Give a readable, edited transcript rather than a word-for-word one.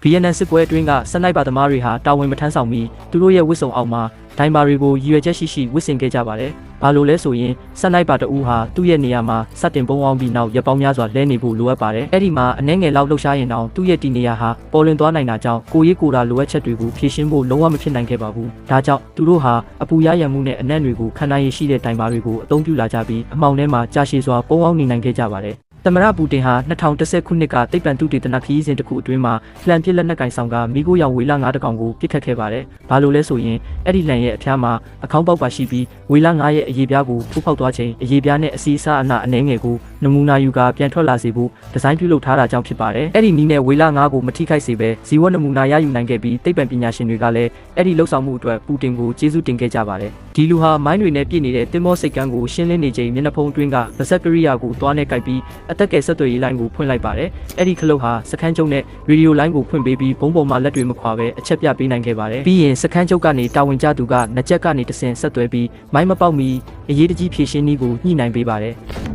VNN စစ်ပွဲအတွင်းကစနိုက်ပါသမားတွေဟာတာဝန်မထမ်းဆောင်မီသူတို့ရဲ့ဝစ်စုံအောက်မှာဒိုင်ဘာတွေကိုရည်ရွယ်ချက်ရှိဝစ်ဆင်ခဲ့ကြပါတယ်။ဘာလို့လဲဆိုရင်စနိုက်ပါတအူးဟာသူ့ရဲ့နေရာမှာစတင်ပုံအောင်ပြီးနောက်ရပောင်းများစွာလဲနေဖို့လိုအပ်ပါတယ်။အဲ့ဒီမှာအနှဲငယ်လောက်လှုပ်ရှားရင်တောင်သူ့ရဲ့ဒီနေရာဟာပေါ်လွင်သွားနိုင်တာကြောင့်ကိုရေးကိုတာလိုအပ်ချက်တွေကိုဖြည့်ရှင်းဖို့လုံးဝမဖြစ်နိုင်ခဲ့ပါဘူး။ဒါကြောင့်သူတို့ဟာအပူရရံမှုနဲ့အနက်တွေကိုခံနိုင်ရရှိတဲ့ဒိုင်ဘာတွေကိုအသုံးပြုလာကြပြီးအမှောင်ထဲမှာကြာရှည်စွာပုံအောင်နေနိုင်ခဲ့ကြပါတယ်။သမရပူတင်ဟာ2010ခုနှစ်ကသိပ္ပံသုတေသနခရီးစဉ်တစ်ခုအတွင်းမှာလှန်ပစ်လက်နက်ကင်ဆောင်ကမိခိုးရောင်ဝေလ9တကောင်ကိုပစ်ခတ်ခဲ့ပါတယ်။ဘာလို့လဲဆိုရင်အဲ့ဒီလှန်ရဲ့အဖျားမှာအခေါင်းပေါက်ပါရှိပြီးဝေလ9ရဲ့အရေးပြားကိုထိုးဖောက်သွားချိန်အရေးပြားနဲ့အစီအစအနအနှဲငယ်ကိုနမူနာယူကပြန်ထွက်လာစေဖို့ဒီဇိုင်းပြုလုပ်ထားတာကြောင့်ဖြစ်ပါတယ်။အဲ့ဒီနည်းနဲ့ဝေလ9ကိုမထိခိုက်စေဘဲဇီဝနမူနာရယူနိုင်ခဲ့ပြီးသိပ္ပံပညာရှင်တွေကလည်းအဲ့ဒီလှုပ်ဆောင်မှုအတွက်ပူတင်ကိုကျေးဇူးတင်ခဲ့ကြပါတယ်။ဒီလူဟာမိုင်းတွေနဲ့ပြည့်နေတဲ့တင်မောစိတ်ကန်းကိုရှင်းလင်းနေချိန်မျက်နှာဖုံးအတွင်းကဗစက်ကရိယာကိုသွားနဲ့ကိုက်ပြီးအသက်ကယ်ဆက်သွယ်ရေးလိုင်းကိုဖွင့်လိုက်ပါတယ်။အဲ့ဒီခလုတ်ဟာစခန်းချုပ်နဲ့ရေဒီယိုလိုင်းကိုဖွင့်ပေးပြီးဘုံပေါ်မှာလက်တွေမခွာပဲအချက်ပြပေးနိုင်ခဲ့ပါတယ်။ပြီးရင်စခန်းချုပ်ကနေတာဝန်ကျသူကနှစ်ချက်ကနေတဆင့်ဆက်သွယ်ပြီးမိုင်းမပေါက်မီအရေးတကြီးဖြည့်ရှင်းနည်းကိုညှိနှိုင်းပေးပါတယ်။